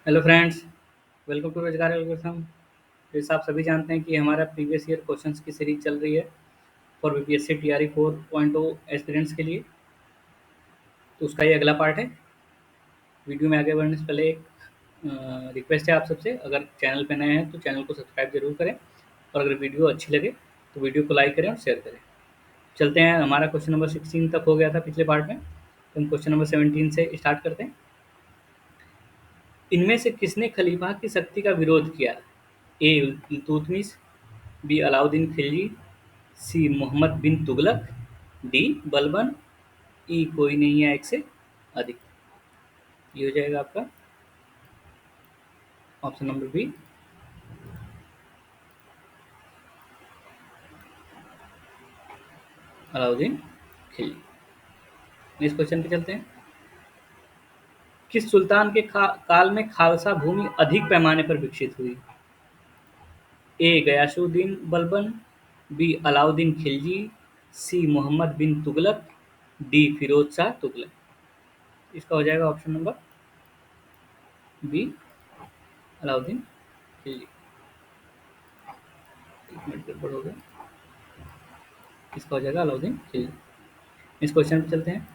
Hello friends, welcome to रोजगार algorithm. जैसे आप सभी जानते हैं कि हमारा प्रीवियस ईयर क्वेश्चंस की सीरीज चल रही है फॉर बीपीएससी टीआरई 4.0 एस्पिरेंट्स के लिए। तो उसका ये अगला पार्ट है। वीडियो में आगे बढ़ने से पहले एक रिक्वेस्ट है आप सबसे, अगर चैनल पे नए हैं तो चैनल को सब्सक्राइब जरूर करें, और अगर वीडियो अच्छी लगे तो वीडियो को लाइक करें और शेयर करें। चलते हैं, हमारा क्वेश्चन नंबर 16 तक हो गया था पिछले पार्ट में, तो हम क्वेश्चन नंबर 17 से स्टार्ट करते हैं। इनमें से किसने खलीफा की शक्ति का विरोध किया? ए Iltutmish, B Alauddin Khilji, C Mohammad bin Tughlaq, D Balban, ई कोई नहीं है एक से अधिक। ये हो जाएगा आपका option number B, Alauddin Khilji. Next question पे चलते हैं। किस सुल्तान के काल में खालसा भूमि अधिक पैमाने पर विकसित हुई? A Ghiyasuddin Balban, B Alauddin Khilji, C Mohammad bin Tughlaq, D Firoz Shah Tughlaq. इसका हो जाएगा option number B, Alauddin Khilji. एक मिनट गड़बड़ हो गया। इसका हो जाएगा अलाउद्दीन खिलजी। इस क्वेश्चन पे चलते हैं।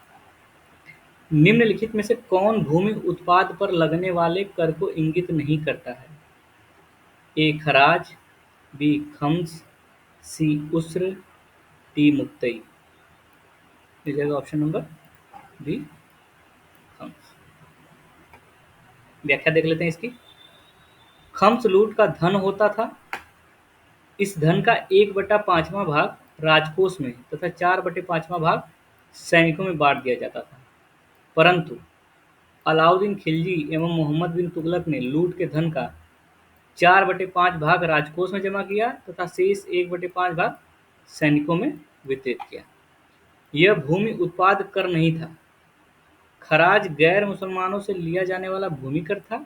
निम्नलिखित में से कौन भूमि उत्पाद पर लगने वाले कर को इंगित नहीं करता है? ए खराज, बी खम्स, सी उस्र, डी मुक्तई। मिल जाएगा ऑप्शन नंबर बी, खम्स। व्याख्या देख लेते हैं इसकी। खम्स लूट का धन होता था। इस धन का 1/5वां भाग राजकोष में तथा 4/5वां भाग सैनिकों में बांट दिया जाता था। परंतु अलाउद्दीन खिलजी एवं मोहम्मद बिन तुगलक ने लूट के धन का 4/5 भाग राजकोष में जमा किया तथा शेष 1/5 भाग सैनिकों में वितरित किया। यह भूमि उत्पाद कर नहीं था। खराज गैर मुसलमानों से लिया जाने वाला भूमि कर था।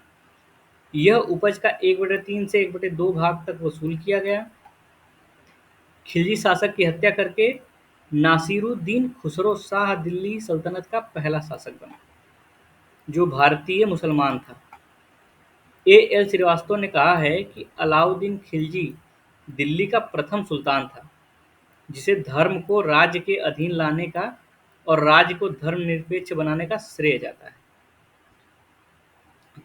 यह उपज का 1/3 से 1/2 भाग तक वसूल किया गया। खिलजी शासक की हत्या करके नासिरुद्दीन खुसरो शाह दिल्ली सल्तनत का पहला शासक बना, जो भारतीय मुसलमान था। ए एल श्रीवास्तव ने कहा है कि अलाउद्दीन खिलजी दिल्ली का प्रथम सुल्तान था, जिसे धर्म को राज्य के अधीन लाने का और राज्य को धर्मनिरपेक्ष बनाने का श्रेय जाता है।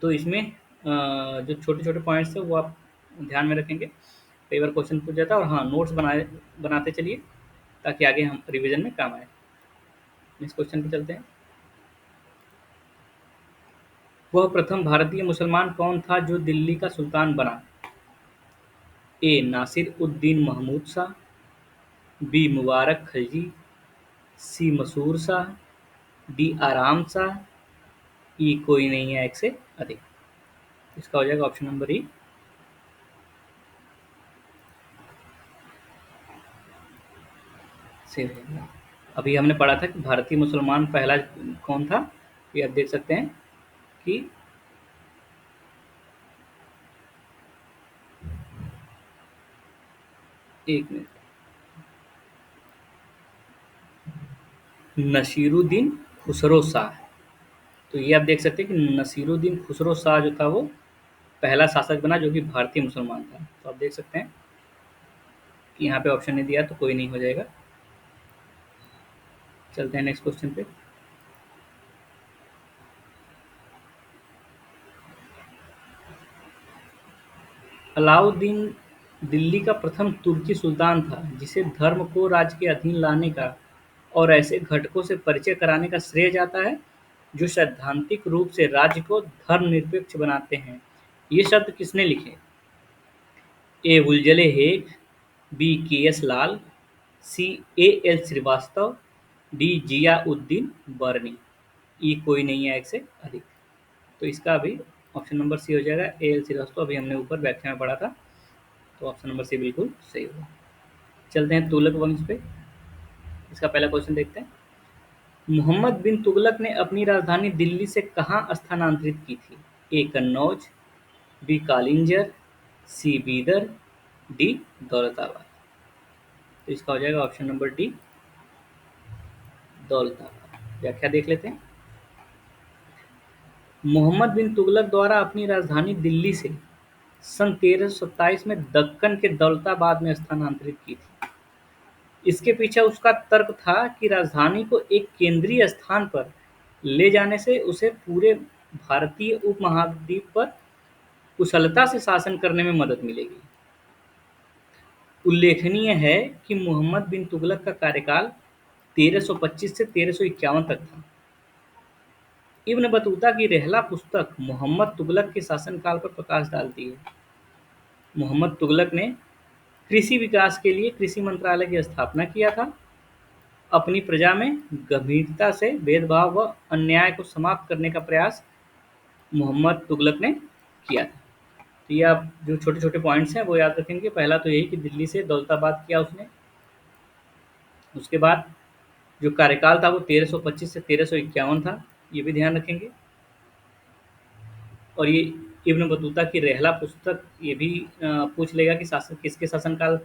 तो इसमें जो छोटे-छोटे पॉइंट्स हैं वो आप ध्यान में रखेंगे। कई बार क्वेश्चन पूछ जाता है, और हाँ, नोट्स बनाते चलिए ताकि आगे हम रिवीजन में काम आए। नेक्स्ट क्वेश्चन पे चलते हैं। वह प्रथम भारतीय मुसलमान कौन था जो दिल्ली का सुल्तान बना? ए नासिर उद्दीन महमूद शाह, बी मुबारक खलजी, सी मसूर शाह, डी आराम शाह, ई कोई नहीं है एक से अधिक। इसका हो जाएगा ऑप्शन नंबर ई, सही हो जाएगा। अभी हमने पढ़ा था कि भारतीय मुसलमान पहला कौन था, ये आप देख सकते हैं कि एक मिनट, नसीरुद्दीन खुसरो शाह। तो ये आप देख सकते हैं कि नसीरुद्दीन खुसरो शाह जो था वो पहला शासक बना जो कि भारतीय मुसलमान था। तो आप देख सकते हैं कि यहाँ पे ऑप्शन नहीं दिया तो कोई नहीं हो जाएगा। चलते हैं नेक्स्ट क्वेश्चन पे। अलाउद्दीन दिल्ली का प्रथम तुर्की सुल्तान था, जिसे धर्म को राज्य के अधीन लाने का और ऐसे घटकों से परिचय कराने का श्रेय जाता है जो सैद्धांतिक रूप से राज्य को धर्मनिरपेक्ष बनाते हैं। ये शब्द किसने लिखे? A Wolseley Haig, B K S Lal, C A L Srivastava, D Ziauddin Barni. E कोई नहीं है एक से अधिक। तो इसका अभी ऑप्शन नंबर सी हो जाएगा, ए एल श्रीवास्तव। अभी हमने ऊपर व्याख्या में पढ़ा था, तो ऑप्शन नंबर सी बिल्कुल सही होगा। चलते हैं तुगलक वंश पे। इसका पहला क्वेश्चन देखते हैं। मोहम्मद बिन तुगलक ने अपनी राजधानी दिल्ली से कहाँ स्थानांतरित की थी? ए कन्नौज, बी कालिंजर, सी बीदर, डी दौलताबाद। तो इसका हो जाएगा ऑप्शन नंबर डी, दौलताबाद। व्याख्या देख लेते हैं। मोहम्मद बिन तुगलक द्वारा अपनी राजधानी दिल्ली से सन 1327 में दक्कन के दौलताबाद में स्थानांतरित की थी। इसके पीछे उसका तर्क था कि राजधानी को एक केंद्रीय स्थान पर ले जाने से उसे पूरे भारतीय उपमहाद्वीप पर कुशलता से शासन करने में मदद मिलेगी। उल्लेखनीय है कि मोहम्मद बिन तुगलक का कार्यकाल 1325 से 1351 तक था। इब्न बतूता की रहला पुस्तक मोहम्मद तुगलक के शासनकाल पर प्रकाश डालती है। मोहम्मद तुगलक ने कृषि विकास के लिए कृषि मंत्रालय की स्थापना किया था। अपनी प्रजा में गंभीरता से भेदभाव व अन्याय को समाप्त करने का प्रयास मोहम्मद तुगलक ने किया था। तो ये आप जो छोटे-छोटे पॉइंट्स हैं वो याद रखेंगे। पहला तो यही कि दिल्ली से दौलताबाद किया उसने। उसके बाद जो कार्यकाल था वो 1325 से 1351 था, ये भी ध्यान रखेंगे। और ये इब्न बतूता की रहला पुस्तक ये भी पूछ लेगा कि शासन किसके शासनकाल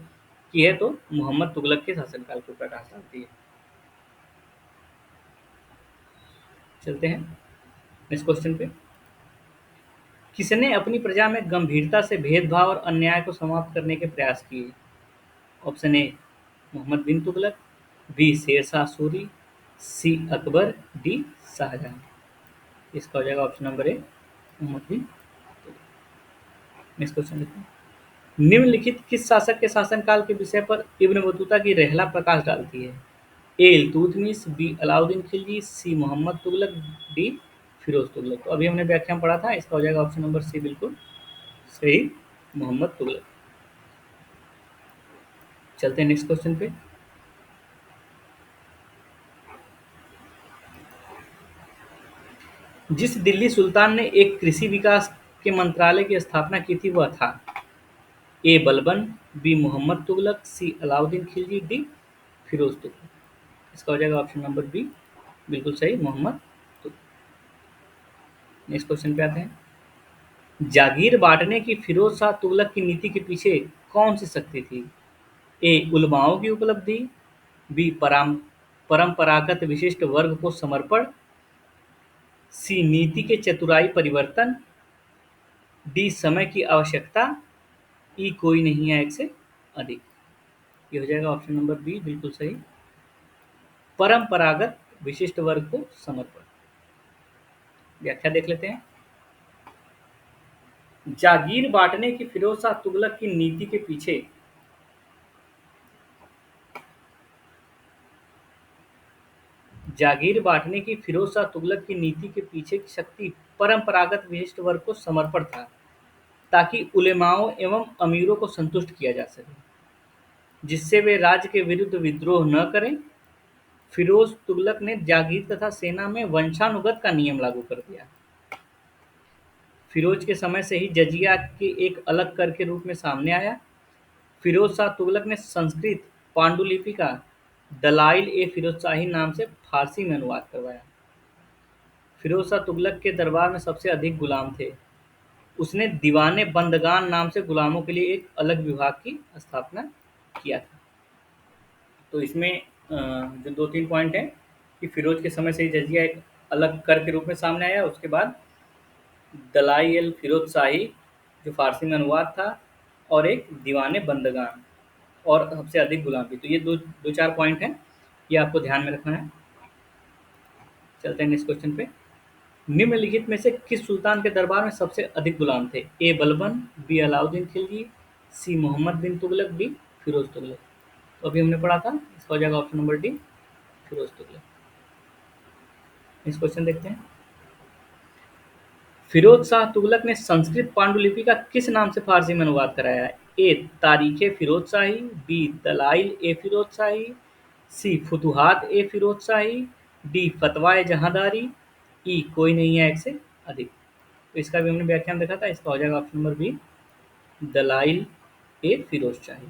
की है, तो मोहम्मद तुगलक के शासनकाल को प्रकाश डालती है। चलते हैं नेक्स्ट क्वेश्चन पे। किसने अपनी प्रजा में गंभीरता से भेदभाव और अन्याय को समाप्त करने के प्रयास किए? Option A Mohammad bin Tughlaq, B Sher Shah Suri, C Akbar, D Shah Jahan. इसका हो जाएगा option number A Mohammad bin Tughlaq. Next question देखते हैं। निम्नलिखित किस शासक के शासनकाल के विषय पर इब्न बतूता की रहला प्रकाश डालती है? ए Iltutmish, B Alauddin Khilji, C Mohammad Tughlaq, D Firoz Tughlaq. तो अभी हमने व्याख्या में पढ़ा था, इसका हो जाएगा ऑप्शन नंबर सी बिल्कुल सही, मोहम्मद तुगलक। चलते हैं नेक्स्ट क्वेश्चन पे। जिस दिल्ली सुल्तान ने एक कृषि विकास के मंत्रालय की स्थापना की थी वह था? ए बलबन, बी मोहम्मद तुगलक, सी अलाउद्दीन खिलजी, डी फिरोज तुगलक। इसका हो जाएगा ऑप्शन नंबर बी बिल्कुल सही, मोहम्मद तुगलक। नेक्स्ट क्वेश्चन पे आते हैं। जागीर बांटने की फिरोज शाह तुगलक की नीति के पीछे कौन सी शक्ति थी? ए उलमाओं की उपलब्धि, बी परंपरागत विशिष्ट वर्ग को समर्पण, सी नीति के चतुराई परिवर्तन, डी समय की आवश्यकता, ई कोई नहीं है एक से अधिक। ये हो जाएगा ऑप्शन नंबर बी बिल्कुल सही, परंपरागत विशिष्ट वर्ग को समर्पण। व्याख्या देख लेते हैं। जागीर बांटने की फिरोज शाह तुगलक की नीति के पीछे जागीर बांटने की फिरोज शाह तुगलक की नीति के पीछे की शक्ति परंपरागत विशिष्ट वर्ग को समर्पण था, ताकि उलेमाओं एवं अमीरों को संतुष्ट किया जा सके, जिससे वे राज्य के विरुद्ध विद्रोह न करें। फिरोज तुगलक ने जागीर तथा सेना में वंशानुगत का नियम लागू कर दिया। फिरोज के समय से ही जजिया के एक अलग कर के रूप में सामने आया। फिरोज शाह तुगलक ने संस्कृत पांडुलिपि का दलाइल ए फिरोजशाही नाम से फारसी में अनुवाद करवाया। फिरोज शाह तुगलक के दरबार में सबसे अधिक गुलाम थे। उसने दीवाने बंदगान नाम से गुलामों के लिए एक अलग विभाग की स्थापना किया था। तो इसमें जो दो तीन पॉइंट हैं कि फिरोज के समय से ही जजिया एक अलग कर के रूप में सामने आया, उसके बाद दलाई अल फिरोज शाही जो फारसी में अनुवाद था, और एक दीवाने बंदगान और सबसे अधिक गुलाम भी। तो ये दो दो चार पॉइंट हैं, ये आपको ध्यान में रखना है। चलते हैं नेक्स्ट क्वेश्चन पे। निम्नलिखित में से किस सुल्तान के दरबार में सबसे अधिक गुलाम थे? A Balban, B Alauddin Khilji, C Mohammad bin Tughlaq, D Firoz Tughlaq. तो अभी हमने पढ़ा था, इसका हो जाएगा option number D Firoz Tughlaq. Next question देखते हैं। फिरोज शाह तुगलक ने संस्कृत पांडुलिपि का किस नाम से फारसी में अनुवाद कराया है? ए तारीखे फिरोज शाही, बी दलाइल ए फिरोज शाही, सी फुतुहात ए फिरोज शाही, डी फतवाए जहांदारी, ई कोई नहीं है एक से अधिक। तो इसका भी हमने व्याख्यान देखा था, इसका हो जाएगा ऑप्शन नंबर बी दलाइल ए फिरोज शाही।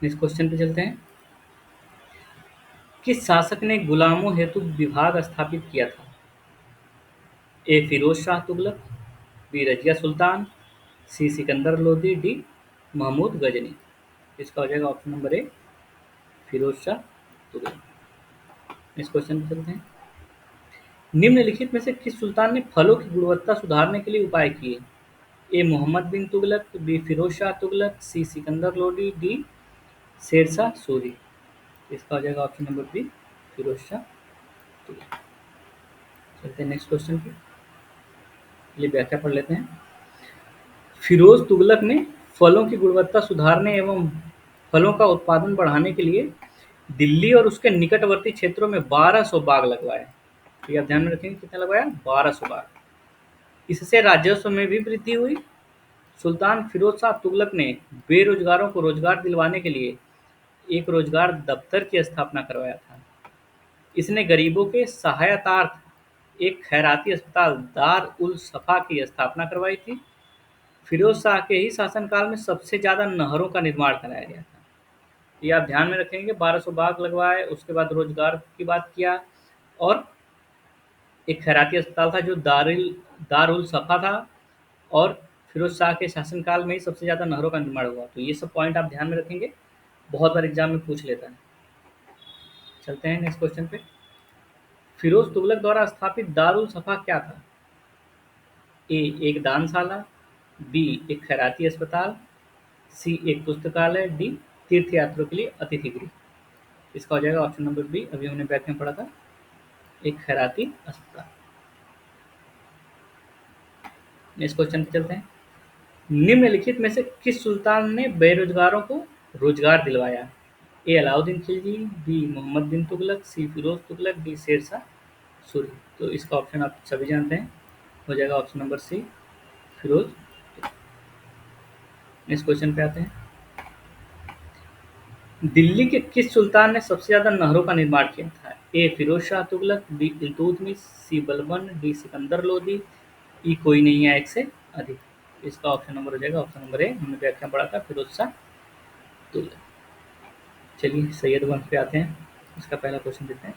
नेक्स्ट क्वेश्चन पे चलते हैं। किस शासक ने गुलामों हेतु विभाग स्थापित किया था? A Firoz Shah Tughlaq, B Razia Sultan, C Sikandar Lodi, D Mahmud Ghazni. इसका हो जाएगा option number A Firoz Shah Tughlaq. इस क्वेश्चन पे चलते हैं। निम्नलिखित में से किस सुल्तान ने फलों की गुणवत्ता सुधारने के लिए उपाय किए? A Mohammad bin Tughlaq, B Firoz Shah Tughlaq, C Sikandar Lodi, D Sher Shah Suri. इसका हो जाएगा option number B Firoz Shah Tughlaq. चलते हैं नेक्स्ट क्वेश्चन पे, ये व्याख्या पढ़ लेते हैं। फिरोज तुगलक ने फलों की गुणवत्ता सुधारने एवं फलों का उत्पादन बढ़ाने के लिए दिल्ली और उसके निकटवर्ती क्षेत्रों में 1200 बाग लगवाए। तो ये आप ध्यान में रखेंगे, कितना लगवाया? 1200 बाग। इससे राजस्व में भी वृद्धि हुई। सुल्तान फिरोज शाह तुगलक ने बेरोजगारों को रोजगार दिलवाने के लिए एक रोजगार दफ्तर की स्थापना करवाया था। इसने गरीबों के सहायतार्थ एक खैराती अस्पताल दार उल सफा की स्थापना करवाई थी। फिरोज शाह के ही शासनकाल में सबसे ज्यादा नहरों का निर्माण कराया गया था। ये आप ध्यान में रखेंगे, 1200 बाग लगवाए, उसके बाद रोजगार की बात किया, और एक खैराती अस्पताल था जो दारुल सफा था, और फिरोज शाह के शासनकाल में ही सबसे ज़्यादा नहरों का निर्माण हुआ। तो ये सब पॉइंट आप ध्यान में रखेंगे, बहुत बार एग्जाम में पूछ लेता है। चलते हैं नेक्स्ट क्वेश्चन पे। फिरोज तुगलक द्वारा स्थापित दारुल सफा क्या था? ए एक दानशाला, बी एक खैराती अस्पताल, सी एक पुस्तकालय, डी तीर्थ यात्रियों के लिए अतिथि गृह। इसका हो जाएगा ऑप्शन नंबर बी, अभी हमने बैक में पढ़ा था, एक खैराती अस्पताल। नेक्स्ट क्वेश्चन पे चलते हैं। निम्नलिखित में से किस सुल्तान ने बेरोजगारों को रोजगार दिलवाया? A Alauddin Khilji, B Mohammad bin Tughlaq, C Firoz Tughlaq, D Sher Shah Suri. तो इसका ऑप्शन आप सभी जानते हैं, हो जाएगा option number C Firoz. Next question पे आते हैं। दिल्ली के किस सुल्तान ने सबसे ज्यादा नहरों का निर्माण किया था? A Firoz Shah Tughlaq, B Iltutmish, C Balban, D Sikandar Lodi, ई कोई नहीं है एक से अधिक। इसका ऑप्शन नंबर हो जाएगा ऑप्शन नंबर ए, हमने व्याख्या पढ़ा था फिरोज शाह तुगलक। चलिए सैयद वंश पे आते हैं, इसका पहला क्वेश्चन देखते हैं।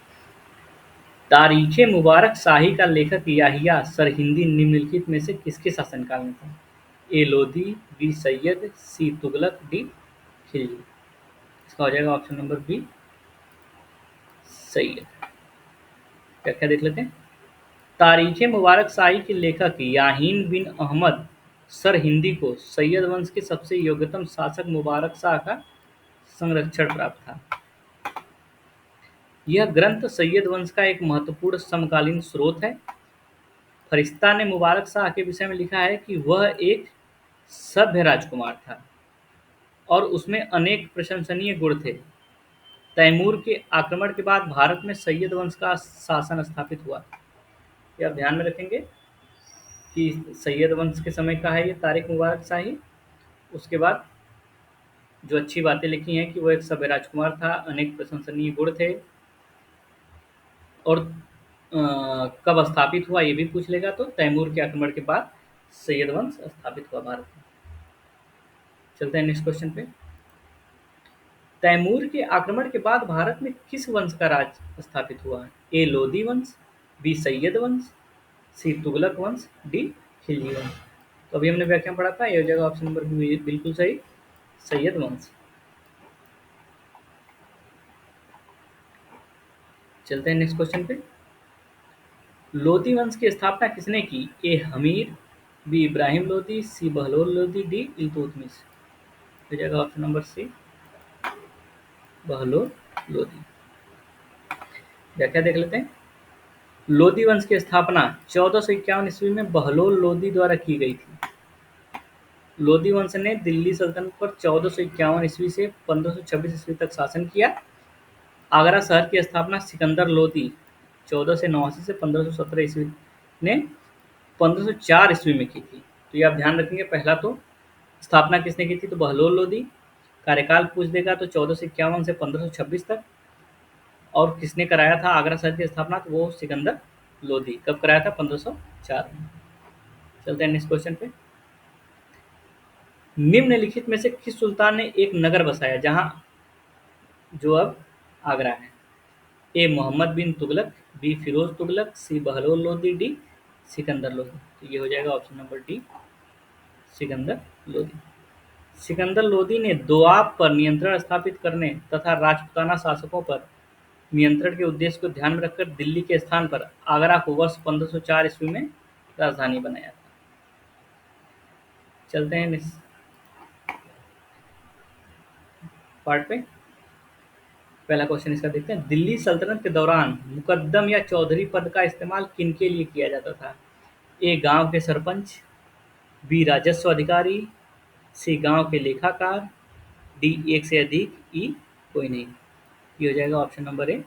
तारीख मुबारक शाही का लेखक याहिया सरहिंदी निम्नलिखित में से किसके शासनकाल में था? ए लोधी, बी सैयद, सी तुगलक, डी खिलजी। इसका हो जाएगा ऑप्शन नंबर बी सैयद। व्याख्या देख लेते हैं। तारीख मुबारक शाही के लेखक याहीन बिन अहमद सरहिंदी को सैयद वंश के सबसे योग्यतम शासक मुबारक शाह का संरक्षण प्राप्त था। यह ग्रंथ सैयद वंश का एक महत्वपूर्ण समकालीन स्रोत है। फरिश्ता ने मुबारक शाह के विषय में लिखा है कि वह एक सभ्य राजकुमार था और उसमें अनेक प्रशंसनीय गुण थे। तैमूर के आक्रमण के बाद भारत में सैयद वंश का शासन स्थापित हुआ। ये आप ध्यान में रखेंगे कि सैयद वंश के समय का है ये तारिक मुबारक शाही। उसके बाद जो अच्छी बातें लिखी हैं कि वो एक सभ्य राजकुमार था, अनेक प्रशंसनीय गुण थे, और कब स्थापित हुआ ये भी पूछ लेगा, तो तैमूर के आक्रमण के बाद सैयद वंश स्थापित हुआ भारत में। चलते हैं नेक्स्ट क्वेश्चन पे। तैमूर के आक्रमण के बाद भारत में किस वंश का राज स्थापित हुआ? ए लोदी वंश, बी सैयद वंश, सी तुगलक वंश, डी खिलजी वंश। तो अभी हमने व्याख्या पढ़ा था, ये हो जाएगा ऑप्शन नंबर बी बिल्कुल सही, सैयद वंश। चलते हैं नेक्स्ट क्वेश्चन पे। लोदी वंश की स्थापना किसने की? A Hammir, B Ibrahim Lodi, C Bahlol Lodi, D Iltutmish. हो जाएगा option number C Bahlol Lodi. व्याख्या देख लेते हैं। लोदी वंश की स्थापना 1451 ईस्वी में बहलोल लोदी द्वारा की गई थी। लोदी वंश ने दिल्ली सल्तनत पर 1451 ईस्वी से 1526 ईस्वी तक शासन किया। आगरा शहर की स्थापना सिकंदर लोदी 1489 से 1517 ईस्वी ने 1504 ईस्वी में की थी। तो ये आप ध्यान रखेंगे, पहला तो स्थापना किसने की थी, तो बहलोल लोदी। कार्यकाल पूछ देगा तो 1451 से 1526 तक। और किसने कराया था आगरा शहर की स्थापना, तो वो सिकंदर लोदी। कब कराया था? 1504 में। चलते हैं नेक्स्ट क्वेश्चन पे। निम्नलिखित में से किस सुल्तान ने एक नगर बसाया जहां जो अब आगरा है? ए मोहम्मद बिन तुगलक, बी फिरोज तुगलक, सी बहलोल लोदी, डी सिकंदर लोदी। तो ये हो जाएगा option number D Sikandar Lodi. Sikandar Lodi ने दोआब पर नियंत्रण स्थापित करने तथा राजपूताना शासकों पर नियंत्रण के उद्देश्य को ध्यान में रखकर दिल्ली के स्थान पर आगरा को वर्ष 1504 ईस्वी में राजधानी बनाया था। चलते हैं इस पार्ट पे। पहला क्वेश्चन इसका देखते हैं। दिल्ली सल्तनत के दौरान मुकद्दम या चौधरी पद का इस्तेमाल किन के लिए किया जाता था? ए गांव के सरपंच, बी राजस्व अधिकारी, सी गांव के लेखाकार, डी एक से अधिक, ई कोई नहीं। ये हो जाएगा ऑप्शन नंबर ए,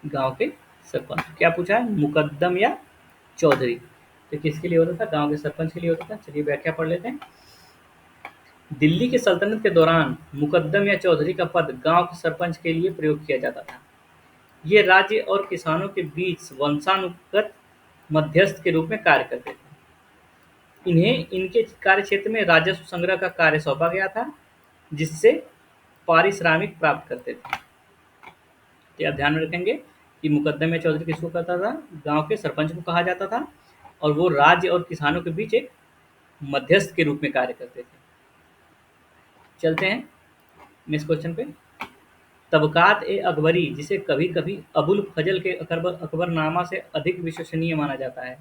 गांव के सरपंच। क्या पूछा है? मुकद्दम या चौधरी। तो किसके लिए होता था? गांव के सरपंच के लिए होता था। चलिए व्याख्या पढ़ लेते हैं। दिल्ली के सल्तनत के दौरान मुकद्दम या चौधरी का पद गांव के सरपंच के लिए प्रयोग किया जाता था। ये राज्य और किसानों के बीच वंशानुगत मध्यस्थ के रूप में कार्य करते थे। इन्हें इनके कार्यक्षेत्र में राजस्व संग्रह का कार्य सौंपा गया था, जिससे पारिश्रमिक प्राप्त करते थे। तो आप ध्यान में रखेंगे कि मुकद्दम या चौधरी किसको कहता था? गांव के सरपंच को कहा जाता था, और वो राज्य और किसानों के बीच एक मध्यस्थ के रूप में कार्य करते थे। चलते हैं नेक्स्ट क्वेश्चन पे। तबकात ए अकबरी, जिसे कभी कभी अबुल फजल के अकबरनामा से अधिक विश्वसनीय माना जाता है,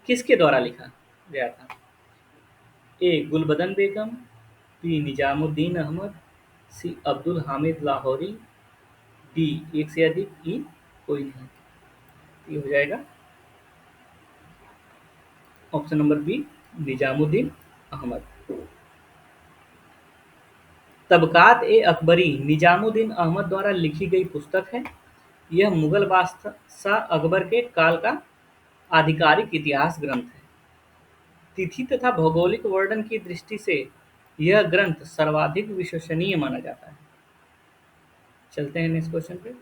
किसके द्वारा लिखा गया था? A Gulbadan Begum, B Nizamuddin Ahmad, C Abdul Hamid Lahori, D एक से अधिक, ई कोई नहीं। ये हो जाएगा option number B, Nizamuddin Ahmad. Tabaqat e Akbari Nizamuddin Ahmad द्वारा लिखी गई पुस्तक है। यह मुगल बादशाह अकबर के काल का आधिकारिक इतिहास ग्रंथ है। तिथि तथा भौगोलिक वर्णन की दृष्टि से यह ग्रंथ सर्वाधिक विश्वसनीय माना जाता है। चलते हैं नेक्स्ट क्वेश्चन पे।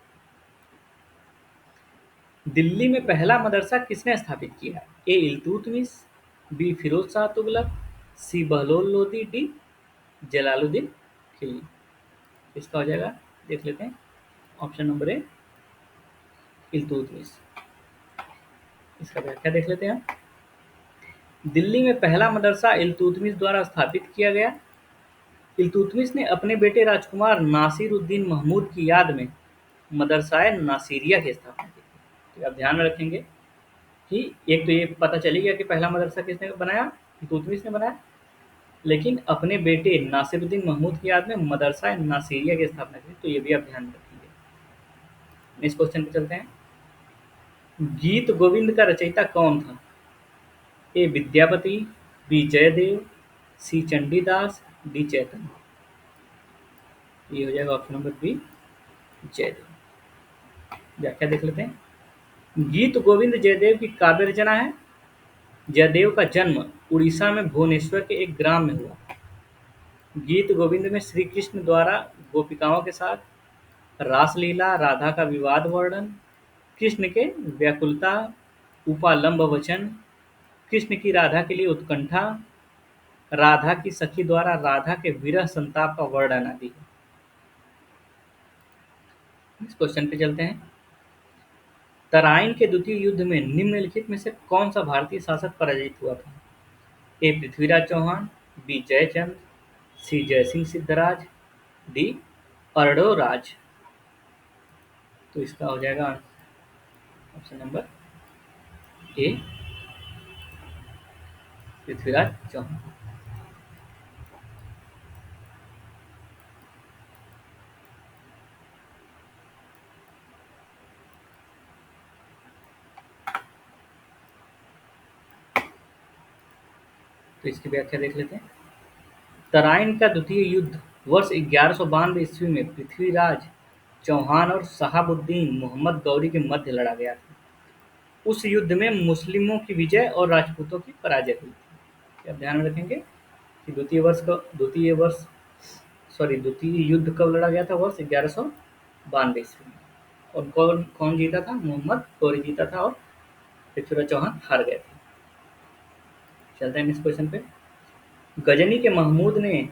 दिल्ली में पहला मदरसा किसने स्थापित किया? ए इल्तुतमिश, बी फिरोज शाह तुगलक, सी बहलोल लोदी, डी जलालुद्दीन खिलजी। इसका हो जाएगा, देख लेते हैं, ऑप्शन नंबर ए इल्तुतमिश। इसका व्याख्या देख लेते हैं। दिल्ली में पहला मदरसा इल्तुतमिश द्वारा स्थापित किया गया। इल्तुतमिश ने अपने बेटे राजकुमार नासिर उद्दीन महमूद की याद में मदरसाए नासिरिया की स्थापना की। तो आप ध्यान में रखेंगे कि एक तो ये पता चली गया कि पहला मदरसा किसने बनाया? इल्तुतमिश ने बनाया। लेकिन अपने बेटे नासिरुद्दीन महमूद की याद में मदरसा नासिरिया की स्थापना की। तो ये भी आप ध्यान में रखेंगे। नेक्स्ट क्वेश्चन पे चलते हैं। गीत गोविंद का रचयिता कौन था? ए विद्यापति, बी जयदेव, सी चंडीदास, डी चैतन्य। ये हो जाएगा ऑप्शन नंबर बी, जयदेव। व्याख्या देख लेते हैं। गीत गोविंद जयदेव की काव्य रचना है। जयदेव का जन्म उड़ीसा में भुवनेश्वर के एक ग्राम में हुआ। गीत गोविंद में श्री कृष्ण द्वारा गोपिकाओं के साथ रासलीला, राधा का विवाद वर्णन, कृष्ण के व्याकुलता, उपालंब वचन, कृष्ण की राधा के लिए उत्कंठा, राधा की सखी द्वारा राधा के विरह संताप का वर्णन आदि है। इस क्वेश्चन पे चलते हैं। तराइन के द्वितीय युद्ध में निम्नलिखित में से कौन सा भारतीय शासक पराजित हुआ था? A Prithviraj Chauhan, B Jaichand, C Jaisingh Siddharaj, D Arnoraj. तो इसका हो जाएगा option number A, Prithviraj Chauhan. तो इसकी व्याख्या देख लेते हैं। तराइन का द्वितीय युद्ध वर्ष 1192 ईस्वी में पृथ्वीराज चौहान और शहाबुद्दीन मोहम्मद गौरी के मध्य लड़ा गया था। उस युद्ध में मुस्लिमों की विजय और राजपूतों की पराजय हुई थी। आप ध्यान में रखेंगे कि द्वितीय युद्ध कब लड़ा गया था? वर्ष 1192 ईस्वी में। और कौन कौन जीता था? मोहम्मद गौरी जीता था और पृथ्वीराज चौहान हार गए थे। चलते हैं इस क्वेश्चन पे। गजनी के महमूद ने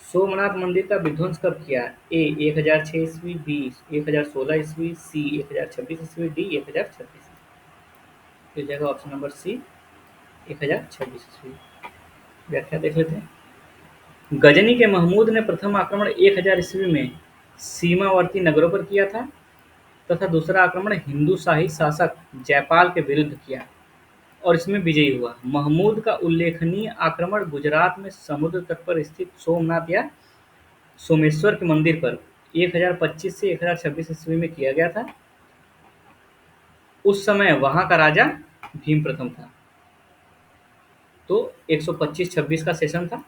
सोमनाथ मंदिर का विध्वंस कब किया? ए 1006 ईस्वी, बी 1016 ईस्वी, सी 1026 ईस्वी, डी 1036 ईस्वी। हो जाएगा ऑप्शन नंबर सी, 1026 ईस्वी। व्याख्या देख लेते हैं। गजनी के महमूद ने प्रथम आक्रमण 1000 ईस्वी में सीमावर्ती नगरों पर किया था तथा दूसरा आक्रमण हिंदू शाही शासक जयपाल के विरुद्ध किया और इसमें विजयी हुआ। महमूद का उल्लेखनीय आक्रमण गुजरात में समुद्र तट पर स्थित सोमनाथ या सोमेश्वर के मंदिर पर 1025 से 1026 ईस्वी में किया गया था। उस समय वहां का राजा भीम प्रथम था। तो 125-26 का सेशन था,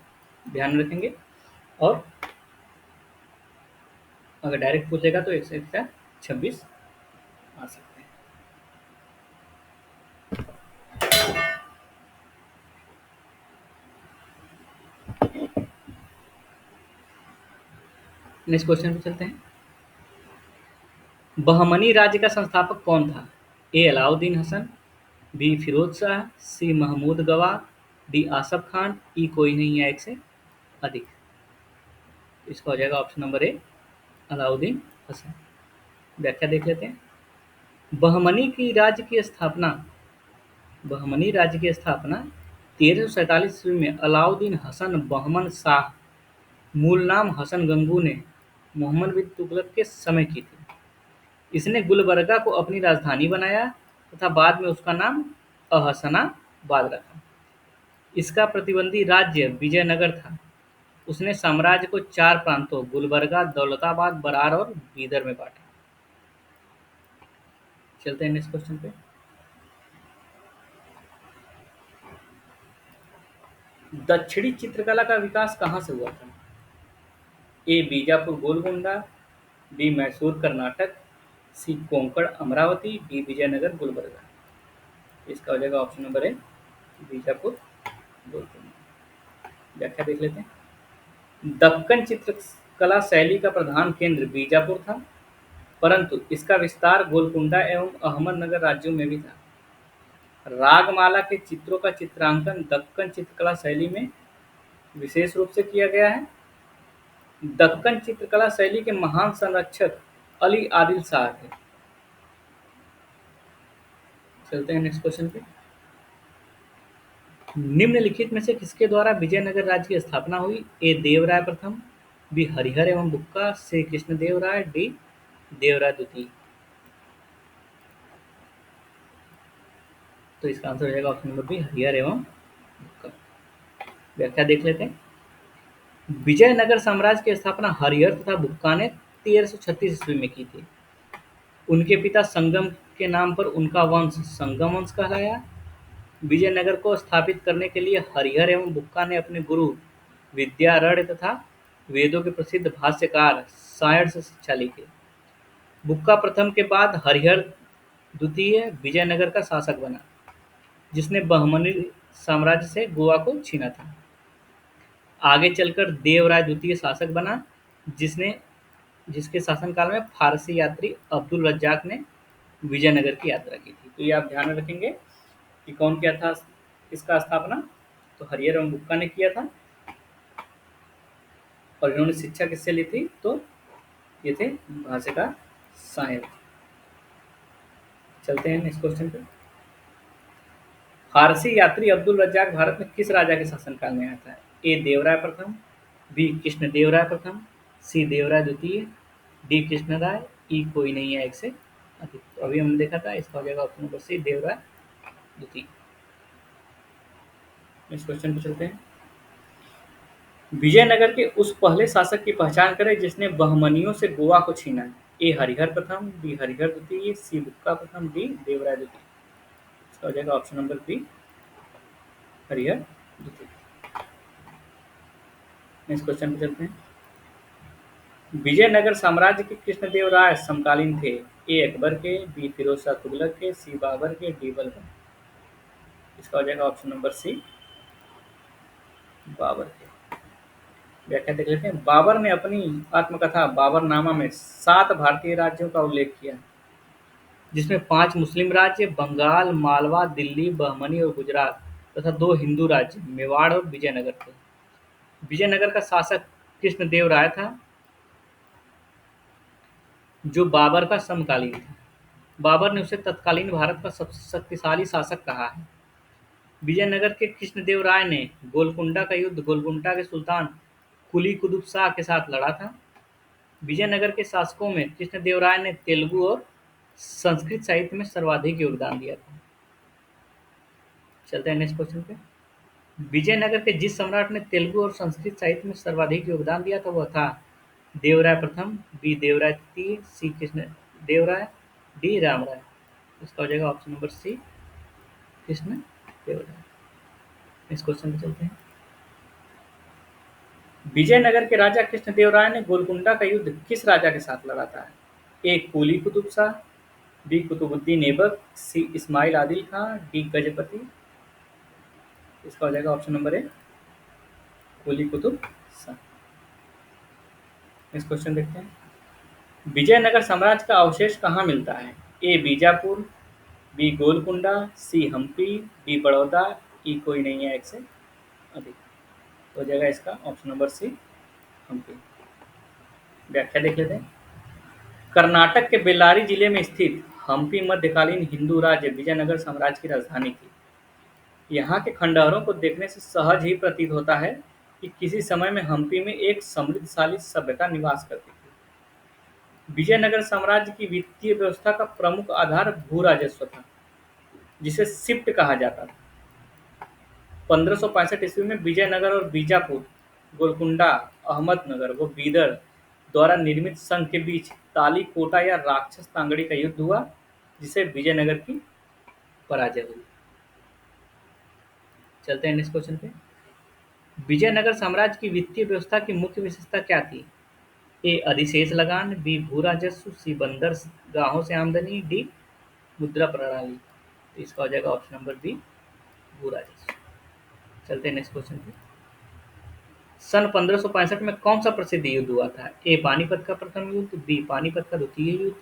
ध्यान में रखेंगे। और अगर डायरेक्ट पूछेगा तो 126 आ सकते हैं। नेक्स्ट क्वेश्चन पे चलते हैं। बहमनी राज्य का संस्थापक कौन था? ए अलाउद्दीन हसन, बी फिरोज शाह, सी महमूद गवाह, डी आसफ खान, ई कोई नहीं है एक से अधिक। इसका हो जाएगा option number A Alauddin Hasan. व्याख्या देख लेते हैं। बहमनी राज्य की स्थापना 1347 ईस्वी में अलाउद्दीन हसन बहमन शाह, मूल नाम हसन गंगू ने मोहम्मद बिन तुगलक के समय की थी। इसने गुलबर्गा को अपनी राजधानी बनाया तथा बाद में उसका नाम अहसनाबाद रखा। इसका प्रतिबंधी राज्य विजयनगर था। उसने साम्राज्य को 4 प्रांतों गुलबर्गा, दौलताबाद, बरार और बीदर में बांटा। चलते हैं नेक्स्ट क्वेश्चन पे। दक्षिणी चित्रकला का विकास कहाँ से हुआ था? ए बीजापुर गोलकुंडा, बी मैसूर कर्नाटक, सी कोंकण अमरावती, डी विजयनगर गुलबर्गा। इसका हो जाएगा ऑप्शन नंबर ए बीजापुर गोलकुंडा। व्याख्या देख लेते हैं। दक्कन चित्रकला शैली का प्रधान केंद्र बीजापुर था, परंतु इसका विस्तार गोलकुंडा एवं अहमदनगर राज्यों में भी था। रागमाला के चित्रों का चित्रांकन दक्कन चित्रकला शैली में विशेष रूप से किया गया है। दक्कन चित्रकला शैली के महान संरक्षक अली आदिल शाह थे। चलते हैं नेक्स्ट क्वेश्चन पे। निम्नलिखित में से किसके द्वारा विजयनगर राज्य की स्थापना हुई? ए देवराय प्रथम, बी हरिहर एवं बुक्का, सी कृष्णदेव राय, डी देवराय द्वितीय। तो इसका आंसर हो जाएगा ऑप्शन नंबर बी हरिहर एवं बुक्का। व्याख्या देख लेते हैं। विजयनगर साम्राज्य की स्थापना हरिहर तथा बुक्का ने 1336 ईस्वी में की थी। उनके पिता संगम के नाम पर उनका वंश संगम वंश कहलाया। विजयनगर को स्थापित करने के लिए हरिहर एवं बुक्का ने अपने गुरु विद्यारण्य तथा वेदों के प्रसिद्ध भाष्यकार सायण से शिक्षा ली थी। बुक्का प्रथम के बाद हरिहर द्वितीय विजयनगर का शासक बना, जिसने बहमनी साम्राज्य से गोवा को छीना था। आगे चलकर देवराय द्वितीय शासक बना, जिसके शासनकाल में फारसी यात्री अब्दुल रज्जाक ने विजयनगर की यात्रा की थी। तो ये आप ध्यान में रखेंगे कि कौन किया था इसका स्थापना। तो हरिहर एवं बुक्का ने किया था। और इन्होंने शिक्षा किससे ली थी? तो ये थे भाष्यकार सायण। चलते हैं नेक्स्ट क्वेश्चन पे। फारसी यात्री अब्दुल रज्जाक भारत में किस राजा के शासनकाल में आया था? ए देवराय प्रथम, बी कृष्णदेवराय प्रथम, सी देवराय द्वितीय, डी कृष्णराय, ई कोई नहीं है एक से अधिक। तो अभी हमने देखा था, इसका हो जाएगा ऑप्शन नंबर सी देवराय द्वितीय। नेक्स्ट क्वेश्चन पे चलते हैं। विजयनगर के उस पहले शासक की पहचान करें जिसने बहमनियों से गोवा को छीना। ए हरिहर प्रथम, बी हरिहर द्वितीय, सी बुक्का प्रथम, डी देवराय द्वितीय। इसका हो जाएगा ऑप्शन नंबर बी हरिहर द्वितीय। नेक्स्ट क्वेश्चन पे चलते हैं। विजयनगर साम्राज्य के कृष्णदेव राय समकालीन थे। ए अकबर के, बी फिरोज शाह तुगलक के, सी बाबर के, डी बलबन। इसका हो जाएगा ऑप्शन नंबर सी बाबर के। व्याख्या देख लेते हैं। बाबर ने अपनी आत्मकथा बाबरनामा में 7 भारतीय राज्यों का उल्लेख किया, जिसमें 5 मुस्लिम राज्य बंगाल, मालवा, दिल्ली, बहमनी और गुजरात तथा 2 हिंदू राज्य मेवाड़ और विजयनगर थे। विजयनगर का शासक कृष्णदेव राय था, जो बाबर का समकालीन था। बाबर ने उसे तत्कालीन भारत का सबसे शक्तिशाली शासक कहा है। विजयनगर के कृष्णदेव राय ने गोलकुंडा का युद्ध गोलकुंडा के सुल्तान कुली कुतुब शाह के साथ लड़ा था। विजयनगर के शासकों में कृष्णदेवराय ने तेलुगु और संस्कृत साहित्य में सर्वाधिक योगदान दिया था। चलते हैं नेक्स्ट क्वेश्चन पे। विजयनगर के जिस सम्राट ने तेलुगु और संस्कृत साहित्य में सर्वाधिक योगदान दिया था वह था देवराय प्रथम, बी देवराय तृतीय, सी कृष्ण देवराय, डी रामराय। इसका हो जाएगा option number C Krishna Devaraya. इस क्वेश्चन पे चलते हैं। विजयनगर के राजा कृष्णदेवराय ने गोलकुंडा का युद्ध किस राजा के साथ लड़ा था? A Quli Qutb Shah, B Qutbuddin Aibak, C Ismail Adil Khan, D Gajapati. इसका हो जाएगा option number A Quli Qutb Shah. Next question देखते हैं। विजयनगर साम्राज्य का अवशेष कहाँ मिलता है? A Bijapur, B Golconda, C Hampi, D Baroda, E कोई नहीं है एक से अधिक। तो हो जाएगा इसका ऑप्शन नंबर सी हम्पी। व्याख्या देख लेते हैं। कर्नाटक के बेल्लारी जिले में स्थित हम्पी मध्यकालीन हिंदू राज्य विजयनगर साम्राज्य की राजधानी थी। यहाँ के खंडहरों को देखने से सहज ही प्रतीत होता है कि किसी समय में हम्पी में एक समृद्धशाली सभ्यता निवास करती थी। विजयनगर साम्राज्य की वित्तीय व्यवस्था का प्रमुख आधार भू राजस्व था, जिसे शिफ्ट कहा जाता था। 1565 ईस्वी में विजयनगर और बीजापुर, गोलकुंडा, अहमदनगर व बीदर द्वारा निर्मित संघ के बीच तालीकोटा या राक्षस तांगड़ी का युद्ध हुआ, जिसे विजयनगर की पराजय हुई। चलते हैं नेक्स्ट क्वेश्चन पे। विजयनगर साम्राज्य की वित्तीय व्यवस्था की मुख्य विशेषता क्या थी? ए अधिशेष लगान, बी भू राजस्व, सी बंदरगाहों से आमदनी, डी मुद्रा प्रणाली। तो इसका हो जाएगा ऑप्शन नंबर बी भू राजस्व। चलते हैं नेक्स्ट क्वेश्चन पे। सन 1565 में कौन सा प्रसिद्ध युद्ध हुआ था? ए पानीपत का प्रथम युद्ध, बी पानीपत का द्वितीय युद्ध,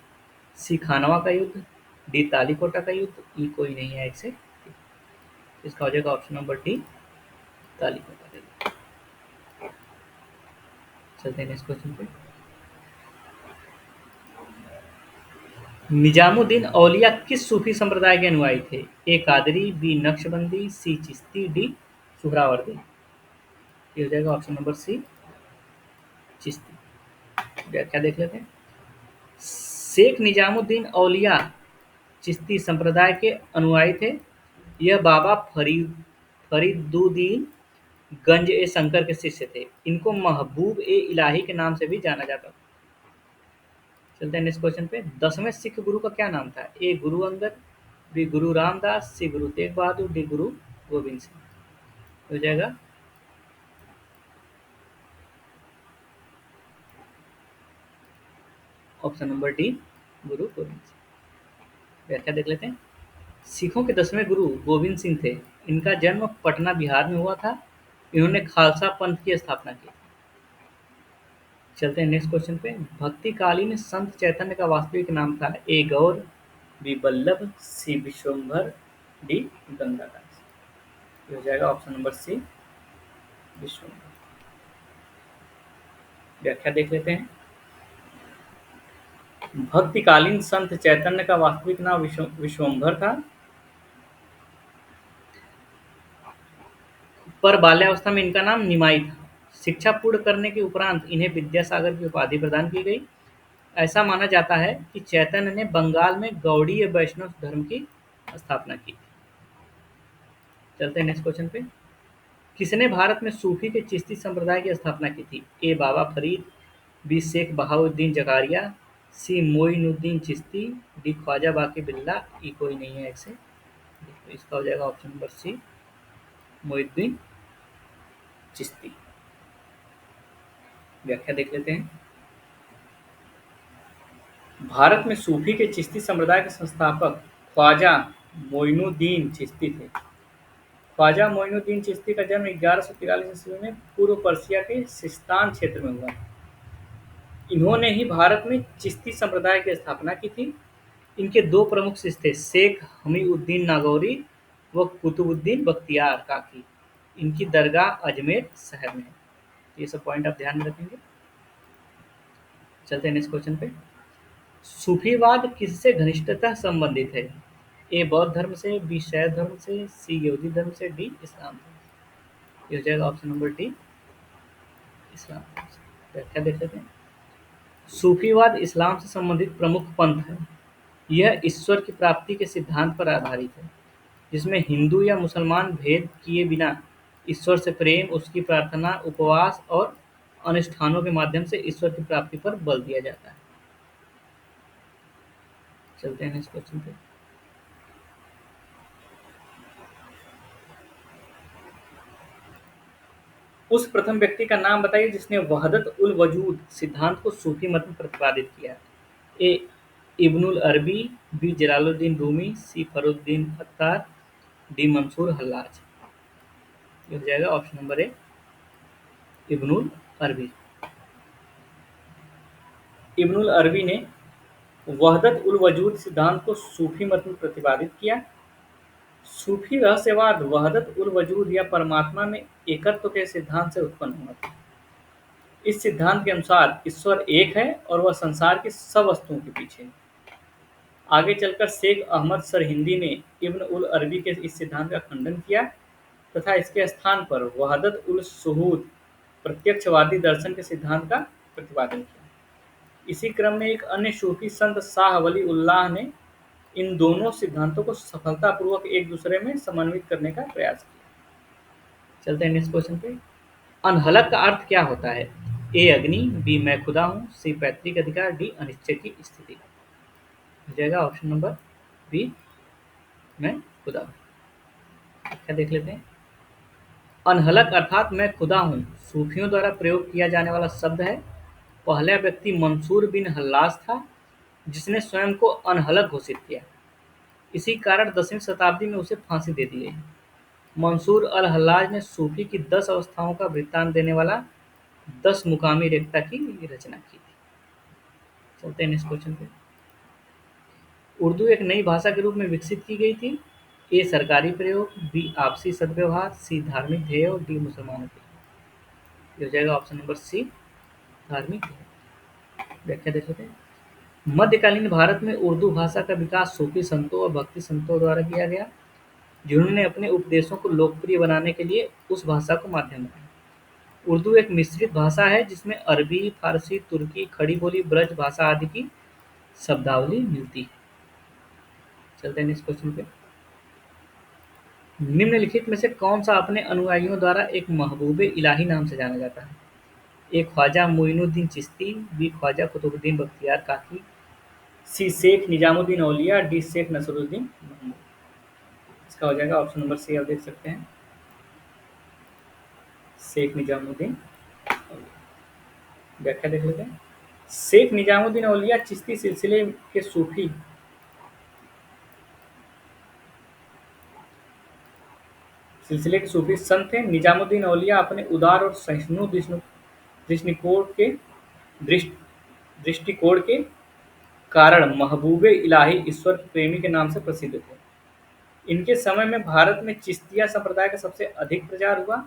सी खानवा का युद्ध, डी तालीकोटा का युद्ध, ई कोई नहीं है एक से। इसका हो जाएगा ऑप्शन नंबर डी तालीकोटा का युद्ध। चलते हैं नेक्स्ट क्वेश्चन पे। निजामुद्दीन औलिया किस सूफी संप्रदाय के अनुयायी थे? ए कादरी, बी नक्शबंदी, सी चिश्ती, डी सुहरावर्दी। ये हो जाएगा ऑप्शन नंबर सी चिश्ती। व्याख्या देख लेते हैं। शेख निजामुद्दीन औलिया चिश्ती संप्रदाय के अनुयायी थे। यह बाबा फरीदुद्दीन गंज ए शंकर के शिष्य थे। इनको महबूब ए इलाही के नाम से भी जाना जाता था। चलते हैं नेक्स्ट क्वेश्चन पे। 10वें सिख गुरु का क्या नाम था? ए गुरु अंगद, बी गुरु रामदास, सी गुरु तेग बहादुर, डी गुरु गोविंद सिंह। हो जाएगा ऑप्शन नंबर डी गुरु गोविंद सिंह। व्याख्या देख लेते हैं। सिखों के 10वें गुरु गोविंद सिंह थे। इनका जन्म पटना बिहार में हुआ था। इन्होंने खालसा पंथ की स्थापना की। चलते हैं नेक्स्ट क्वेश्चन पे। भक्तिकालीन संत चैतन्य का वास्तविक नाम था? ए गौर, बी बल्लभ, सी विश्वम्भर, डी गंगादास। ये हो जाएगा ऑप्शन नंबर सी विश्वम्भर। व्याख्या देख लेते हैं। भक्तिकालीन संत चैतन्य का वास्तविक नाम विश्वम्भर था, पर बाल्यावस्था में इनका नाम निमाई था। शिक्षा पूर्ण करने के उपरांत इन्हें विद्यासागर की उपाधि प्रदान की गई। ऐसा माना जाता है कि चैतन्य ने बंगाल में गौड़ीय वैष्णव धर्म की स्थापना की। चलते हैं नेक्स्ट क्वेश्चन पे। किसने भारत में सूफी के चिश्ती संप्रदाय की स्थापना की थी? ए बाबा फरीद, बी शेख बहाउद्दीन जकारिया, सी मोइनुद्दीन चिश्ती, डी ख्वाजा बाकी बिल्ला, ई कोई नहीं है एक से। इसका हो जाएगा option number C Moinuddin Chishti. व्याख्या देख लेते हैं। भारत में सूफी के चिश्ती संप्रदाय के संस्थापक ख्वाजा मोइनुद्दीन चिश्ती थे। ख्वाजा मोइनुद्दीन चिश्ती का जन्म 1143 ईस्वी में पूर्व पर्शिया के सिस्तान क्षेत्र में हुआ। इन्होंने ही भारत में चिश्ती संप्रदाय की स्थापना की थी। इनके दो प्रमुख शिष्य थे, शेख हमीउद्दीन नागौरी व कुतुबुद्दीन बख्तियार काकी। इनकी दरगाह अजमेर शहर में है। ये सब पॉइंट आप ध्यान में रखेंगे। चलते हैं नेक्स्ट क्वेश्चन पे। सूफीवाद किससे घनिष्ठतः संबंधित है? ए बौद्ध धर्म से, बी शैव धर्म से, सी यहूदी धर्म से, डी इस्लाम धर्म से। ये हो जाएगा ऑप्शन नंबर डी इस्लाम धर्म से। व्याख्या देख लेते हैं। सूफीवाद इस्लाम से संबंधित प्रमुख पंथ है। यह ईश्वर की प्राप्ति के सिद्धांत पर आधारित है, जिसमें हिंदू या मुसलमान भेद किए बिना ईश्वर से प्रेम, उसकी प्रार्थना, उपवास और अनुष्ठानों के माध्यम से ईश्वर की प्राप्ति पर बल दिया जाता है। चलते हैं नेक्स्ट क्वेश्चन पे। उस प्रथम व्यक्ति का नाम बताइए जिसने वहदत उल वजूद सिद्धांत को सूफी मत में प्रतिपादित किया। ए इब्नुल अरबी, बी जलालुद्दीन रूमी, सी फरुद्दीन अत्तार, डी मंसूर हल्लाज। ये हो जाएगा ऑप्शन नंबर ए इब्नुल अरबी। इब्नुल अरबी ने वहदत उल वजूद सिद्धांत को सूफी मत में प्रतिपादित किया। सूफी रहस्यवाद वहदत उल वजूद या परमात्मा में एकत्व के सिद्धांत से उत्पन्न हुआ था। इस सिद्धांत के अनुसार ईश्वर एक है और वह संसार की सब वस्तुओं के पीछे है। आगे चलकर शेख अहमद सरहिंदी ने इब्न उल अरबी के इस सिद्धांत का खंडन किया तथा इसके स्थान पर वहदत उल शुहूद प्रत्यक्षवादी दर्शन के सिद्धांत का प्रतिपादन किया। इसी क्रम में एक अन्य सूफी संत शाह वली उल्लाह ने इन दोनों सिद्धांतों को सफलतापूर्वक एक दूसरे में समन्वित करने का प्रयास किया। चलते हैं नेक्स्ट क्वेश्चन पे। अनहलक का अर्थ क्या होता है? ए अग्नि, बी मैं खुदा हूँ, सी पैतृक अधिकार, डी अनिश्चय की स्थिति। हो जाएगा ऑप्शन नंबर बी मैं खुदा हूँ। क्या देख लेते हैं। अनहलक अर्थात मैं खुदा हूँ सूफियों द्वारा प्रयोग किया जाने वाला शब्द है। पहला व्यक्ति मंसूर बिन हल्लाज था, जिसने स्वयं को अनहलक घोषित किया। इसी कारण 10वीं शताब्दी में उसे फांसी दे दी गई। मंसूर अल हल्लाज ने सूफी की 10 अवस्थाओं का वृत्तांत देने वाला 10 मुकामी रेखता की रचना की थी। चलते हैं नेक्स्ट क्वेश्चन पे। उर्दू एक नई भाषा के रूप में विकसित की गई थी। ए सरकारी प्रयोग, बी आपसी सद्व्यवहार, सी धार्मिक ध्येय, डी मुसलमानों के लिए। हो जाएगा ऑप्शन नंबर सी धार्मिक ध्येय। व्याख्या देख लेते हैं। मध्यकालीन भारत में उर्दू भाषा का विकास सूफी संतों और भक्ति संतों द्वारा किया गया, जिन्होंने अपने उपदेशों को लोकप्रिय बनाने के लिए उस भाषा को माध्यम बनाया। उर्दू एक मिश्रित भाषा है जिसमें अरबी, फारसी, तुर्की, खड़ी बोली, ब्रज भाषा आदि की शब्दावली मिलती है। चलते हैं नेक्स्ट क्वेश्चन पे। निम्नलिखित में से कौन सा अपने अनुयायियों द्वारा एक महबूब इलाही नाम से जाना जाता है? ए ख्वाजा मुइनुद्दीन चिश्ती, बी ख्वाजा कुतुबुद्दीन बख्तियार काकी, सी शेख निजामुद्दीन औलिया, डी शेख नसरुद्दीन महमूद। इसका हो जाएगा ऑप्शन नंबर सी। आप देख सकते हैं शेख निजामुद्दीन औलिया। व्याख्या देख लेते हैं। शेख निजामुद्दीन औलिया चिश्ती सिलसिले के सूफी संत थे। निजामुद्दीन औलिया अपने उदार और सहिष्णु दृष्टिकोण के दृष्टिकोण के कारण महबूबे इलाही ईश्वर प्रेमी के नाम से प्रसिद्ध थे। इनके समय में भारत में चिश्तिया संप्रदाय का सबसे अधिक प्रचार हुआ।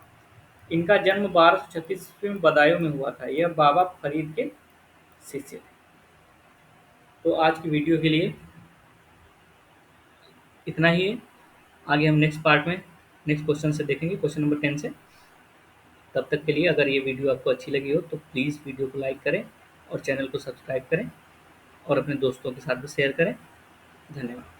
इनका जन्म 1236 ईस्वी में बदायूं में हुआ था। यह बाबा फरीद के शिष्य थे। तो आज की वीडियो के लिए इतना ही है। आगे हम नेक्स्ट पार्ट में नेक्स्ट क्वेश्चन से देखेंगे, क्वेश्चन नंबर 10 से। तब तक के लिए अगर ये वीडियो आपको अच्छी लगी हो तो प्लीज़ वीडियो को लाइक करें और चैनल को सब्सक्राइब करें और अपने दोस्तों के साथ भी शेयर करें। धन्यवाद।